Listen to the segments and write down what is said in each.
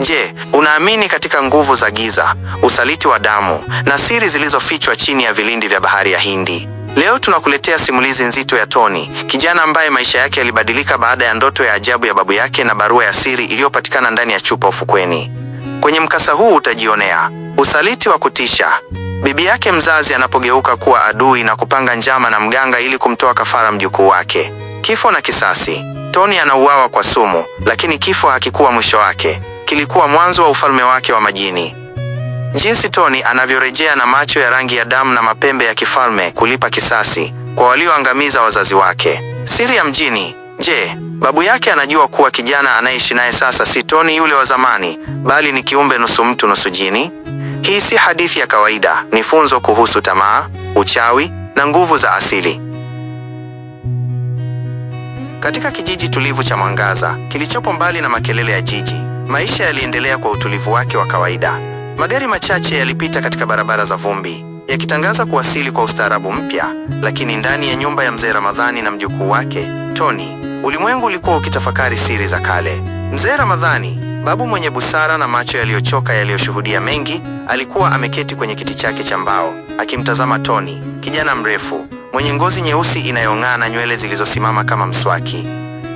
Je, unaamini katika nguvu za giza, usaliti wa damu na siri zilizofichwa chini ya vilindi vya bahari ya Hindi? Leo tunakuletea simulizi nzito ya Tony, kijana ambaye maisha yake yalibadilika baada ya ndoto ya ajabu ya babu yake na barua ya siri iliyopatikana ndani ya chupa ufukweni. Kwenye mkasa huu utajionea usaliti wa kutisha, bibi yake mzazi anapogeuka kuwa adui na kupanga njama na mganga ili kumtoa kafara mjukuu wake. Kifo na kisasi. Tony anauawa kwa sumu, lakini kifo hakikuwa mwisho wake. Kilikuwa mwanzo wa ufalme wake wa majini. Jinsi Tony anavyorejea na macho ya rangi ya damu na mapembe ya kifalme kulipa kisasi kwa walioangamiza wazazi wake. Siri ya mjini. Je, babu yake anajua kuwa kijana anayeishi naye sasa si Tony yule wa zamani, bali ni kiumbe nusu mtu nusu jini? Hii si hadithi ya kawaida, ni funzo kuhusu tamaa, uchawi na nguvu za asili. Katika kijiji tulivu cha Mwangaza, kilichopo mbali na makelele ya jiji, maisha yaliendelea kwa utulivu wake wa kawaida. Magari machache yalipita katika barabara za vumbi, yakitangaza kuwasili kwa ustaarabu mpya, lakini ndani ya nyumba ya mzee Ramadhani na mjukuu wake, Tony, ulimwengu ulikuwa ukitafakari siri za kale. Mzee Ramadhani, babu mwenye busara na macho yaliyochoka yaliyoshuhudia mengi, alikuwa ameketi kwenye kiti chake cha mbao, akimtazama Tony, kijana mrefu, mwenye ngozi nyeusi inayong'aa na nywele zilizosimama kama mswaki.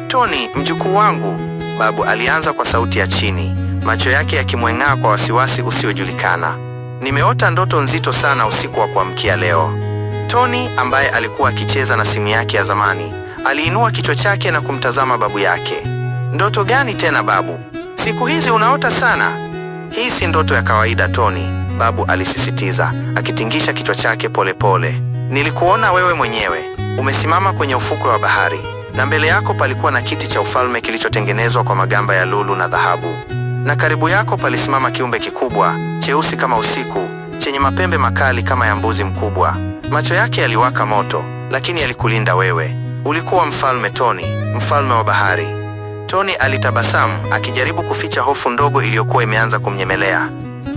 "Tony, mjukuu wangu," babu alianza kwa sauti ya chini, macho yake yakimweng'aa kwa wasiwasi usiojulikana. "Nimeota ndoto nzito sana usiku wa kuamkia leo." Tony, ambaye alikuwa akicheza na simu yake ya zamani, aliinua kichwa chake na kumtazama babu yake. "Ndoto gani tena babu? Siku hizi unaota sana." "Hii si ndoto ya kawaida Tony," babu alisisitiza, akitingisha kichwa chake polepole. "Nilikuona wewe mwenyewe, umesimama kwenye ufukwe wa bahari, na mbele yako palikuwa na kiti cha ufalme kilichotengenezwa kwa magamba ya lulu na dhahabu. Na karibu yako palisimama kiumbe kikubwa, cheusi kama usiku, chenye mapembe makali kama ya mbuzi mkubwa. Macho yake yaliwaka moto, lakini yalikulinda wewe. Ulikuwa mfalme Tony, mfalme wa bahari." Tony alitabasamu, akijaribu kuficha hofu ndogo iliyokuwa imeanza kumnyemelea.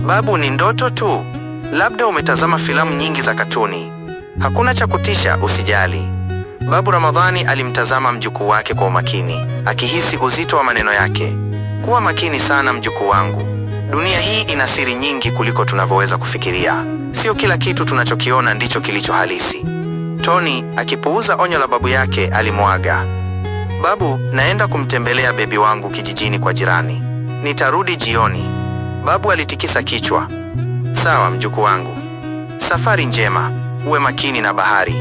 "Babu, ni ndoto tu. Labda umetazama filamu nyingi za katuni. Hakuna cha kutisha, usijali." Babu Ramadhani alimtazama mjukuu wake kwa umakini, akihisi uzito wa maneno yake. "Kuwa makini sana mjukuu wangu. Dunia hii ina siri nyingi kuliko tunavyoweza kufikiria. Sio kila kitu tunachokiona ndicho kilicho halisi." Tony, akipuuza onyo la babu yake, alimwaga. "Babu, naenda kumtembelea bebi wangu kijijini kwa jirani. Nitarudi jioni." Babu alitikisa kichwa. "Sawa mjukuu wangu. Safari njema, uwe makini na bahari."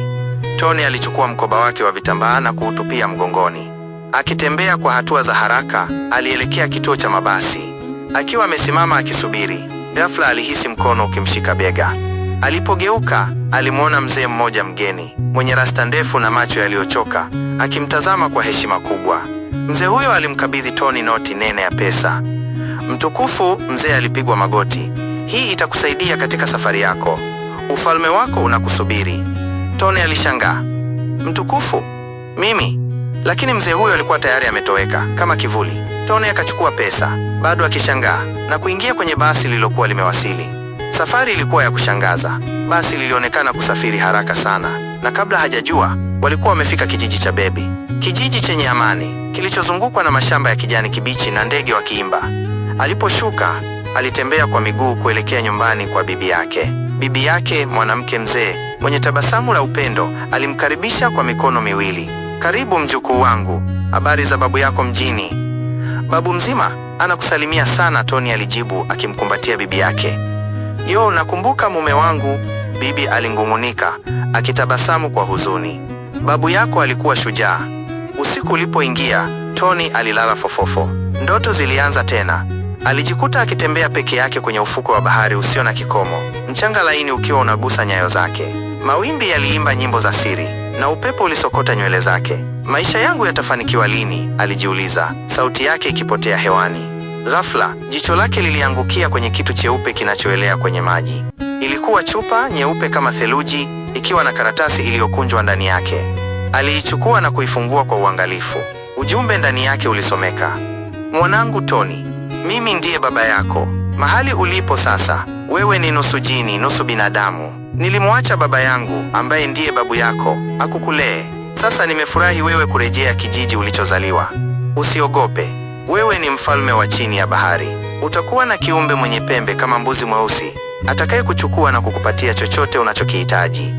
Tony alichukua mkoba wake wa vitambaa na kuutupia mgongoni. Akitembea kwa hatua za haraka, alielekea kituo cha mabasi. Akiwa amesimama akisubiri, ghafla alihisi mkono ukimshika bega. Alipogeuka, alimwona mzee mmoja mgeni, mwenye rasta ndefu na macho yaliyochoka, akimtazama kwa heshima kubwa. Mzee huyo alimkabidhi Tony noti nene ya pesa. "Mtukufu," mzee alipigwa magoti. "Hii itakusaidia katika safari yako. Ufalme wako unakusubiri." Tony alishangaa. "Mtukufu? Mimi?" Lakini mzee huyo alikuwa tayari ametoweka kama kivuli. Tony akachukua pesa, bado akishangaa, na kuingia kwenye basi lililokuwa limewasili. Safari ilikuwa ya kushangaza. Basi lilionekana kusafiri haraka sana, na kabla hajajua, walikuwa wamefika kijiji cha Bebi. Kijiji chenye amani, kilichozungukwa na mashamba ya kijani kibichi na ndege wakiimba. Aliposhuka, alitembea kwa miguu kuelekea nyumbani kwa bibi yake. Bibi yake, mwanamke mzee, mwenye tabasamu la upendo, alimkaribisha kwa mikono miwili. "Karibu mjukuu wangu, habari za babu yako mjini?" "Babu mzima, anakusalimia sana," Tony alijibu, akimkumbatia bibi yake. "Yo, nakumbuka mume wangu," bibi alingung'unika, akitabasamu kwa huzuni. "Babu yako alikuwa shujaa." Usiku ulipoingia, Tony alilala fofofo. Ndoto zilianza tena. Alijikuta akitembea peke yake kwenye ufukwe wa bahari usio na kikomo, mchanga laini ukiwa unagusa nyayo zake. Mawimbi yaliimba nyimbo za siri, na upepo ulisokota nywele zake. "Maisha yangu yatafanikiwa lini?" alijiuliza, sauti yake ikipotea hewani. Ghafla, jicho lake liliangukia kwenye kitu cheupe kinachoelea kwenye maji. Ilikuwa chupa nyeupe kama theluji, ikiwa na karatasi iliyokunjwa ndani yake. Aliichukua na kuifungua kwa uangalifu. Ujumbe ndani yake ulisomeka: "Mwanangu Tony, mimi ndiye baba yako. Mahali ulipo sasa, wewe ni nusu jini, nusu binadamu. Nilimwacha baba yangu, ambaye ndiye babu yako, akukulee. Sasa nimefurahi wewe kurejea kijiji ulichozaliwa. Usiogope, wewe ni mfalme wa chini ya bahari." utakuwa na kiumbe mwenye pembe kama mbuzi mweusi, atakaye kuchukua na kukupatia chochote unachokihitaji.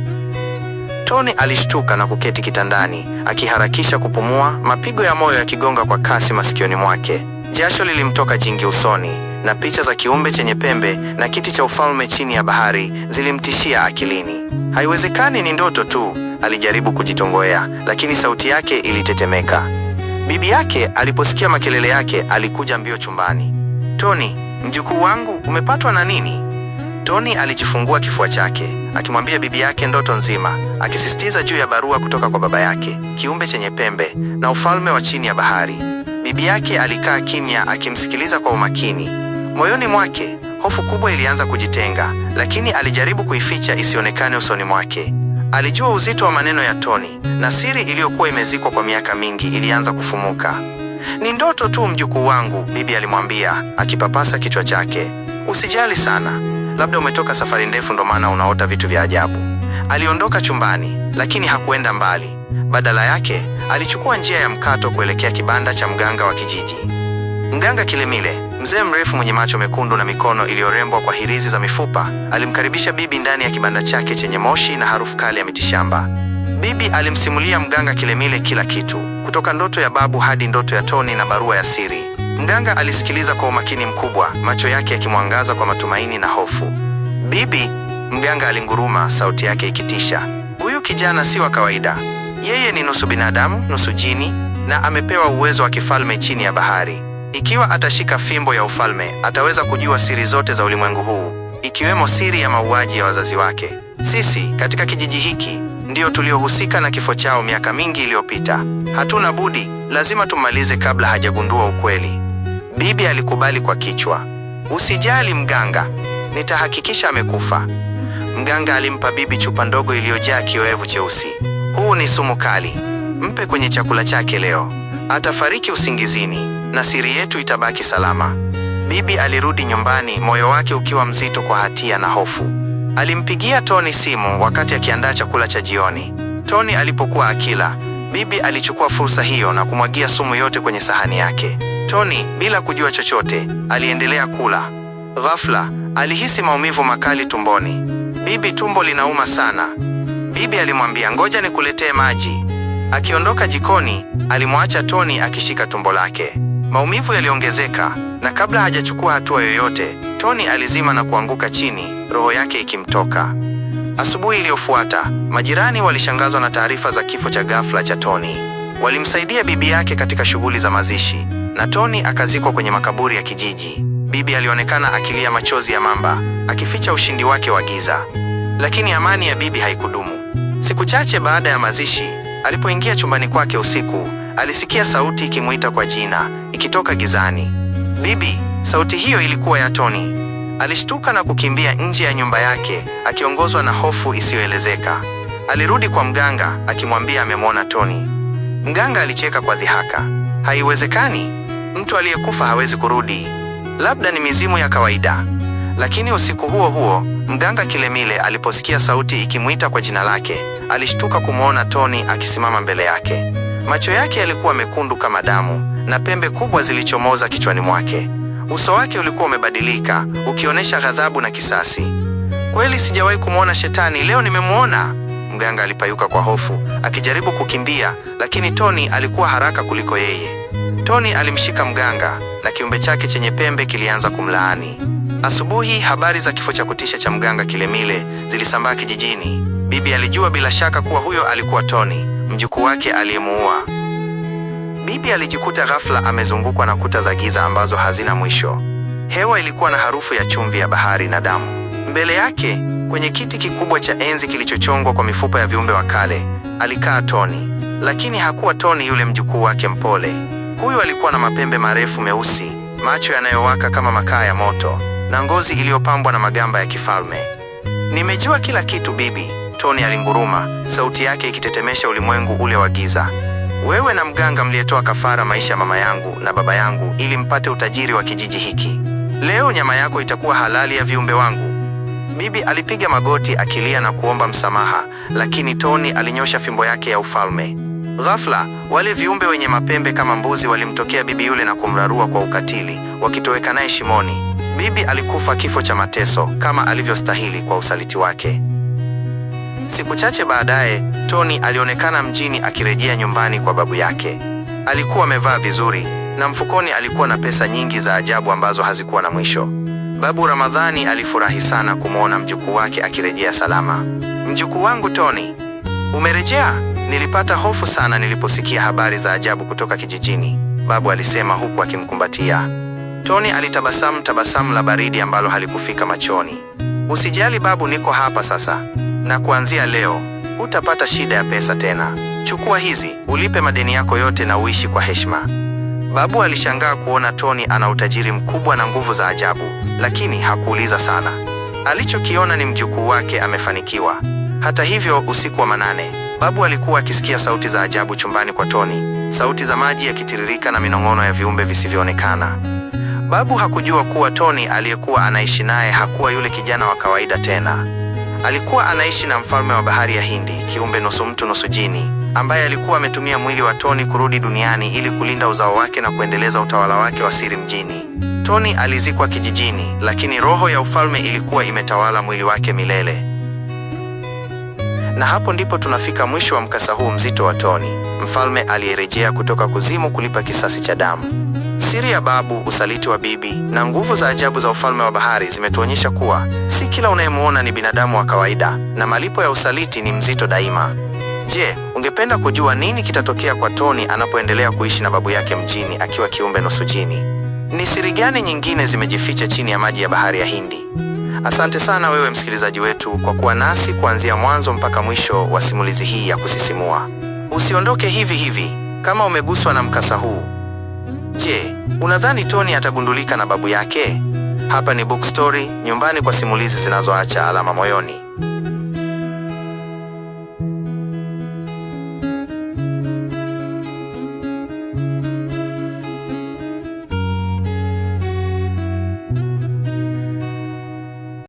Tony alishtuka na kuketi kitandani, akiharakisha kupumua, mapigo ya moyo yakigonga kwa kasi masikioni mwake. Jasho lilimtoka jingi usoni, na picha za kiumbe chenye pembe na kiti cha ufalme chini ya bahari zilimtishia akilini. Haiwezekani, ni ndoto tu, alijaribu kujitongoea, lakini sauti yake ilitetemeka. Bibi yake aliposikia makelele yake alikuja mbio chumbani. Tony, mjukuu wangu, umepatwa na nini? Tony alijifungua kifua chake, akimwambia bibi yake ndoto nzima, akisisitiza juu ya barua kutoka kwa baba yake, kiumbe chenye pembe na ufalme wa chini ya bahari. Bibi yake alikaa kimya akimsikiliza kwa umakini. Moyoni mwake, hofu kubwa ilianza kujitenga, lakini alijaribu kuificha isionekane usoni mwake. Alijua uzito wa maneno ya Tony, na siri iliyokuwa imezikwa kwa miaka mingi ilianza kufumuka. Ni ndoto tu mjukuu wangu, bibi alimwambia, akipapasa kichwa chake. Usijali sana, labda umetoka safari ndefu ndo maana unaota vitu vya ajabu. Aliondoka chumbani, lakini hakuenda mbali. Badala yake, alichukua njia ya mkato kuelekea kibanda cha mganga wa kijiji. Mganga Kilemile, mzee mrefu mwenye macho mekundu na mikono iliyorembwa kwa hirizi za mifupa, alimkaribisha bibi ndani ya kibanda chake chenye moshi na harufu kali ya mitishamba. Bibi alimsimulia mganga Kilemile kila kitu, kutoka ndoto ya babu hadi ndoto ya Tony na barua ya siri. Mganga alisikiliza kwa umakini mkubwa, macho yake yakimwangaza kwa matumaini na hofu. Bibi, mganga alinguruma, sauti yake ikitisha. Huyu kijana si wa kawaida. Yeye ni nusu binadamu, nusu jini, na amepewa uwezo wa kifalme chini ya bahari. Ikiwa atashika fimbo ya ufalme, ataweza kujua siri zote za ulimwengu huu, ikiwemo siri ya mauaji ya wazazi wake. Sisi, katika kijiji hiki, ndio tuliohusika na kifo chao miaka mingi iliyopita. Hatuna budi, lazima tumalize kabla hajagundua ukweli. Bibi alikubali kwa kichwa. Usijali mganga, nitahakikisha amekufa. Mganga alimpa bibi chupa ndogo iliyojaa kioevu cheusi. Huu ni sumu kali, mpe kwenye chakula chake leo. Atafariki usingizini na siri yetu itabaki salama. Bibi alirudi nyumbani, moyo wake ukiwa mzito kwa hatia na hofu. Alimpigia Tony simu wakati akiandaa chakula cha jioni. Tony alipokuwa akila, bibi alichukua fursa hiyo na kumwagia sumu yote kwenye sahani yake. Tony, bila kujua chochote, aliendelea kula. Ghafla, alihisi maumivu makali tumboni. Bibi, tumbo linauma sana. Bibi alimwambia, ngoja nikuletee maji. Akiondoka jikoni, alimwacha Tony akishika tumbo lake. Maumivu yaliongezeka, na kabla hajachukua hatua yoyote, Tony alizima na kuanguka chini, roho yake ikimtoka. Asubuhi iliyofuata, majirani walishangazwa na taarifa za kifo cha ghafla cha Tony. Walimsaidia bibi yake katika shughuli za mazishi, na Tony akazikwa kwenye makaburi ya kijiji. Bibi alionekana akilia machozi ya mamba, akificha ushindi wake wa giza. Lakini amani ya bibi haikudumu. Siku chache baada ya mazishi, alipoingia chumbani kwake usiku, alisikia sauti ikimuita kwa jina, ikitoka gizani. Bibi, sauti hiyo ilikuwa ya Tony. Alishtuka na kukimbia nje ya nyumba yake, akiongozwa na hofu isiyoelezeka. Alirudi kwa mganga, akimwambia amemwona Tony. Mganga alicheka kwa dhihaka. Haiwezekani, mtu aliyekufa hawezi kurudi. Labda ni mizimu ya kawaida. Lakini usiku huo huo, mganga Kilemile aliposikia sauti ikimuita kwa jina lake, alishtuka kumwona Tony akisimama mbele yake. Macho yake yalikuwa mekundu kama damu, na pembe kubwa zilichomoza kichwani mwake. Uso wake ulikuwa umebadilika, ukionyesha ghadhabu na kisasi. Kweli sijawahi kumwona shetani, leo nimemwona. Mganga alipayuka kwa hofu, akijaribu kukimbia, lakini Tony alikuwa haraka kuliko yeye. Tony alimshika mganga, na kiumbe chake chenye pembe kilianza kumlaani. Asubuhi, habari za kifo cha kutisha cha mganga Kilemile zilisambaa kijijini. Bibi alijua bila shaka kuwa huyo alikuwa Tony, mjukuu wake aliyemuua. Bibi alijikuta ghafla amezungukwa na kuta za giza ambazo hazina mwisho. Hewa ilikuwa na harufu ya chumvi ya bahari na damu. Mbele yake, kwenye kiti kikubwa cha enzi kilichochongwa kwa mifupa ya viumbe wa kale, alikaa Tony. Lakini hakuwa Tony yule mjukuu wake mpole. Huyu alikuwa na mapembe marefu meusi, macho yanayowaka kama makaa ya moto, na ngozi iliyopambwa na magamba ya kifalme. Nimejua kila kitu bibi, Tony alinguruma, sauti yake ikitetemesha ulimwengu ule wa giza. Wewe na mganga mliyetoa kafara maisha ya mama yangu na baba yangu ili mpate utajiri wa kijiji hiki. Leo nyama yako itakuwa halali ya viumbe wangu. Bibi alipiga magoti akilia na kuomba msamaha, lakini Tony alinyosha fimbo yake ya ufalme. Ghafla, wale viumbe wenye mapembe kama mbuzi walimtokea bibi yule na kumrarua kwa ukatili, wakitoweka naye shimoni. Bibi alikufa kifo cha mateso kama alivyostahili kwa usaliti wake. Siku chache baadaye, Tony alionekana mjini akirejea nyumbani kwa babu yake. Alikuwa amevaa vizuri na mfukoni alikuwa na pesa nyingi za ajabu ambazo hazikuwa na mwisho. Babu Ramadhani alifurahi sana kumwona mjukuu wake akirejea salama. "Mjukuu wangu Tony, umerejea? Nilipata hofu sana niliposikia habari za ajabu kutoka kijijini," babu alisema huku akimkumbatia. Tony alitabasamu tabasamu la baridi ambalo halikufika machoni. "Usijali babu, niko hapa sasa. Na kuanzia leo, hutapata shida ya pesa tena. Chukua hizi, ulipe madeni yako yote na uishi kwa heshima." Babu alishangaa kuona Tony ana utajiri mkubwa na nguvu za ajabu, lakini hakuuliza sana. Alichokiona ni mjukuu wake amefanikiwa. Hata hivyo, usiku wa manane, babu alikuwa akisikia sauti za ajabu chumbani kwa Tony, sauti za maji yakitiririka na minong'ono ya viumbe visivyoonekana. Babu hakujua kuwa Tony aliyekuwa anaishi naye hakuwa yule kijana wa kawaida tena. Alikuwa anaishi na mfalme wa bahari ya Hindi, kiumbe nusu mtu nusu jini, ambaye alikuwa ametumia mwili wa Tony kurudi duniani ili kulinda uzao wake na kuendeleza utawala wake wa siri mjini. Tony alizikwa kijijini, lakini roho ya ufalme ilikuwa imetawala mwili wake milele. Na hapo ndipo tunafika mwisho wa mkasa huu mzito wa Tony, mfalme aliyerejea kutoka kuzimu kulipa kisasi cha damu. Siri ya babu, usaliti wa bibi na nguvu za ajabu za ufalme wa bahari zimetuonyesha kuwa si kila unayemuona ni binadamu wa kawaida, na malipo ya usaliti ni mzito daima. Je, ungependa kujua nini kitatokea kwa Tony anapoendelea kuishi na babu yake mjini akiwa kiumbe nusu jini? Ni siri gani nyingine zimejificha chini ya maji ya bahari ya Hindi? Asante sana wewe msikilizaji wetu kwa kuwa nasi kuanzia mwanzo mpaka mwisho wa simulizi hii ya kusisimua. Usiondoke hivi hivi kama umeguswa na mkasa huu. Je, unadhani Tony atagundulika na babu yake? Hapa ni Book Story, nyumbani kwa simulizi zinazoacha alama moyoni.